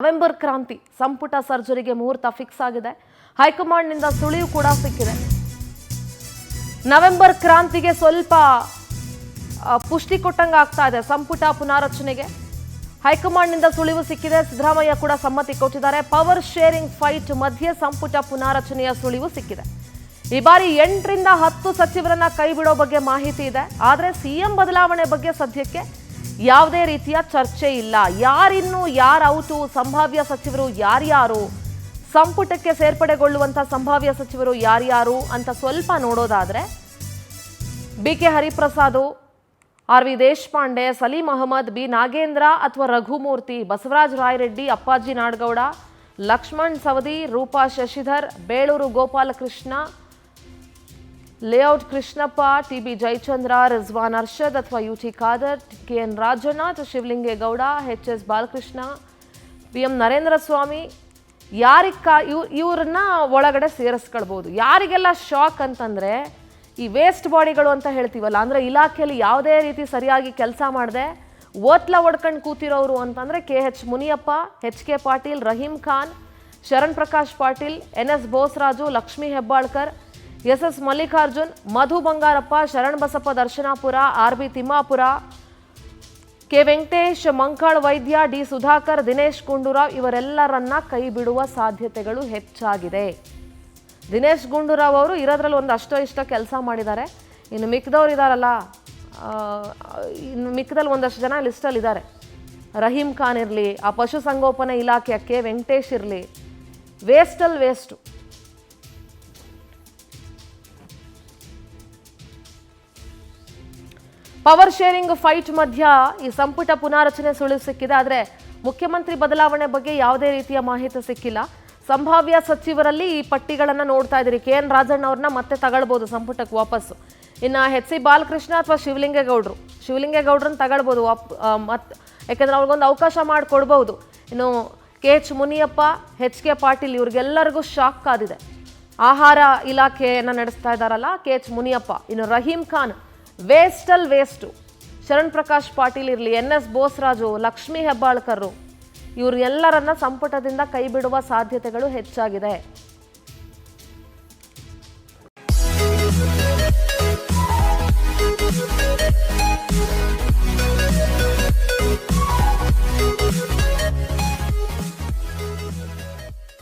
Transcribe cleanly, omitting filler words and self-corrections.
November ಕ್ರಾಂತಿ ಸಂಪುಟ ಸರ್ಜರಿಗೆ ಮುಹೂರ್ತ ಫಿಕ್ಸ್ ಆಗಿದೆ. ಹೈಕಮಾಂಡ್ ನಿಂದ ಸುಳಿವು ಕೂಡ ಸಿಕ್ಕಿದೆ. ನವೆಂಬರ್ ಕ್ರಾಂತಿಗೆ ಸ್ವಲ್ಪ ಪುಷ್ಟಿ ಕೊಟ್ಟಂಗ ಆಗ್ತಾ ಇದೆ. ಸಂಪುಟ ಪುನಾರಚನೆಗೆ ಹೈಕಮಾಂಡ್ ನಿಂದ ಸುಳಿವು ಸಿಕ್ಕಿದೆ. ಸಿದ್ದರಾಮಯ್ಯ ಕೂಡ ಸಮ್ಮತಿ ಕೊಟ್ಟಿದ್ದಾರೆ. ಪವರ್ ಶೇರಿಂಗ್ ಫೈಟ್ ಮಧ್ಯೆ ಸಂಪುಟ ಪುನಾರಚನೆಯ ಸುಳಿವು ಸಿಕ್ಕಿದೆ. ಈ ಬಾರಿ 8 ರಿಂದ 10 ಸಚಿವರನ್ನ ಕೈಬಿಡೋ ಬಗ್ಗೆ ಮಾಹಿತಿ ಇದೆ. ಆದರೆ ಸಿಎಂ ಬದಲಾವಣೆ ಬಗ್ಗೆ ಸದ್ಯಕ್ಕೆ ಯಾವುದೇ ರೀತಿಯ ಚರ್ಚೆ ಇಲ್ಲ. ಯಾರಿನ್ನು ಯಾರು ಔಟು, ಸಂಭಾವ್ಯ ಸಚಿವರು ಯಾರ್ಯಾರು, ಸಂಪುಟಕ್ಕೆ ಸೇರ್ಪಡೆಗೊಳ್ಳುವಂತ ಸಂಭಾವ್ಯ ಸಚಿವರು ಯಾರ್ಯಾರು ಅಂತ ಸ್ವಲ್ಪ ನೋಡೋದಾದ್ರೆ B K Hariprasad, R V. Deshpande, Saleem Ahmed, B Nagendra ಅಥವಾ ರಘುಮೂರ್ತಿ, ಬಸವರಾಜ ರಾಯರೆಡ್ಡಿ, ಅಪ್ಪಾಜಿ ನಾಡಗೌಡ, ಲಕ್ಷ್ಮಣ್ ಸವದಿ, ರೂಪಾ ಶಶಿಧರ್, ಬೇಳೂರು ಗೋಪಾಲಕೃಷ್ಣ, ಲೇಔಟ್ ಕೃಷ್ಣಪ್ಪ, ಟಿ.ಬಿ. ಜಯಚಂದ್ರ, ರಿಜ್ವಾನ್ ಅರ್ಷದ್ ಅಥವಾ U T Khader, K N. Rajanna, Shivalingegowda, H S. Balakrishna, P M. Narendra Swamy, ಇವ್ರನ್ನ ಒಳಗಡೆ ಸೇರಿಸ್ಕೊಳ್ಬಹುದು. ಯಾರಿಗೆಲ್ಲ ಶಾಕ್ ಅಂತಂದ್ರೆ ಈ ವೇಸ್ಟ್ ಬಾಡಿಗಳು ಅಂತ ಹೇಳ್ತೀವಲ್ಲ, ಅಂದ್ರೆ ಇಲಾಖೆಯಲ್ಲಿ ಯಾವುದೇ ರೀತಿ ಸರಿಯಾಗಿ ಕೆಲಸ ಮಾಡದೆ ಓತ್ಲ ಒಡ್ಕೊಂಡು ಕೂತಿರೋರು ಅಂತಂದ್ರೆ K H. Muniyappa, H K. Patil, Rahim Khan, Sharan Prakash Patil, N S. Bosaraju, Lakshmi Hebbalkar, S S. Mallikarjun, Madhu Bangarappa, Sharan Basappa Darshanapur, R B. Timmapur, K. Venkatesh, Mankal Vaidya, D. Sudhakar, Dinesh Gundu Rao ಇವರೆಲ್ಲರನ್ನ ಕೈ ಬಿಡುವ ಸಾಧ್ಯತೆಗಳು ಹೆಚ್ಚಾಗಿದೆ. ದಿನೇಶ್ ಗುಂಡೂರಾವ್ ಅವರು ಇರೋದ್ರಲ್ಲಿ ಒಂದು ಅಷ್ಟೋ ಇಷ್ಟ ಕೆಲಸ ಮಾಡಿದ್ದಾರೆ. ಇನ್ನು ಮಿಕ್ದವ್ರು ಇದಾರಲ್ಲ, ಇನ್ನು ಮಿಕ್ಕದಲ್ಲಿ ಒಂದಷ್ಟು ಜನ ಲಿಸ್ಟಲ್ಲಿ ಇದ್ದಾರೆ. ರಹೀಂ ಖಾನ್ ಇರಲಿ, ಆ ಪಶುಸಂಗೋಪನಾ ಇಲಾಖೆಯ ಕೆ. ವೆಂಕಟೇಶ್ ಇರಲಿ, ವೇಸ್ಟಲ್ಲಿ ವೇಸ್ಟು. ಪವರ್ ಶೇರಿಂಗ್ ಫೈಟ್ ಮಧ್ಯ ಈ ಸಂಪುಟ ಪುನಾರಚನೆ ಸುಳಿವು ಸಿಕ್ಕಿದೆ. ಆದರೆ ಮುಖ್ಯಮಂತ್ರಿ ಬದಲಾವಣೆ ಬಗ್ಗೆ ಯಾವುದೇ ರೀತಿಯ ಮಾಹಿತಿ ಸಿಕ್ಕಿಲ್ಲ. ಸಂಭಾವ್ಯ ಸಚಿವರಲ್ಲಿ ಈ ಪಟ್ಟಿಗಳನ್ನು ನೋಡ್ತಾ ಇದ್ದೀರಿ. ಕೆ.ಎನ್. ರಾಜಣ್ಣ ಅವ್ರನ್ನ ಮತ್ತೆ ತಗೊಳ್ಬೋದು ಸಂಪುಟಕ್ಕೆ ವಾಪಸ್ಸು. ಇನ್ನು ಎಚ್.ಸಿ. ಬಾಲಕೃಷ್ಣ ಅಥವಾ ಶಿವಲಿಂಗೇಗೌಡ್ರನ್ನ ತಗೊಳ್ಬೋದು ಯಾಕಂದ್ರೆ ಅವ್ರಿಗೊಂದು ಅವಕಾಶ ಮಾಡಿಕೊಡ್ಬೋದು. ಇನ್ನು ಕೆ.ಎಚ್. ಮುನಿಯಪ್ಪ, ಎಚ್.ಕೆ. ಪಾಟೀಲ್ ಇವ್ರಿಗೆಲ್ಲರಿಗೂ ಶಾಕ್ ಕಾದಿದೆ. ಆಹಾರ ಇಲಾಖೆಯನ್ನು ನಡೆಸ್ತಾ ಇದ್ದಾರಲ್ಲ ಕೆ.ಎಚ್. ಮುನಿಯಪ್ಪ. ಇನ್ನು ರಹೀಂ ಖಾನ್ ವೇಸ್ಟಲ್ ವೇಸ್ಟು. ಶರಣ್ ಪ್ರಕಾಶ್ ಪಾಟೀಲ್ ಇರಲಿ, ಎನ್.ಎಸ್. ಬೋಸರಾಜು, ಲಕ್ಷ್ಮೀ ಹೆಬ್ಬಾಳ್ಕರ್, ಇವರೆಲ್ಲರನ್ನ ಸಂಪುಟದಿಂದ ಕೈ ಬಿಡುವ ಸಾಧ್ಯತೆಗಳು ಹೆಚ್ಚಾಗಿದೆ.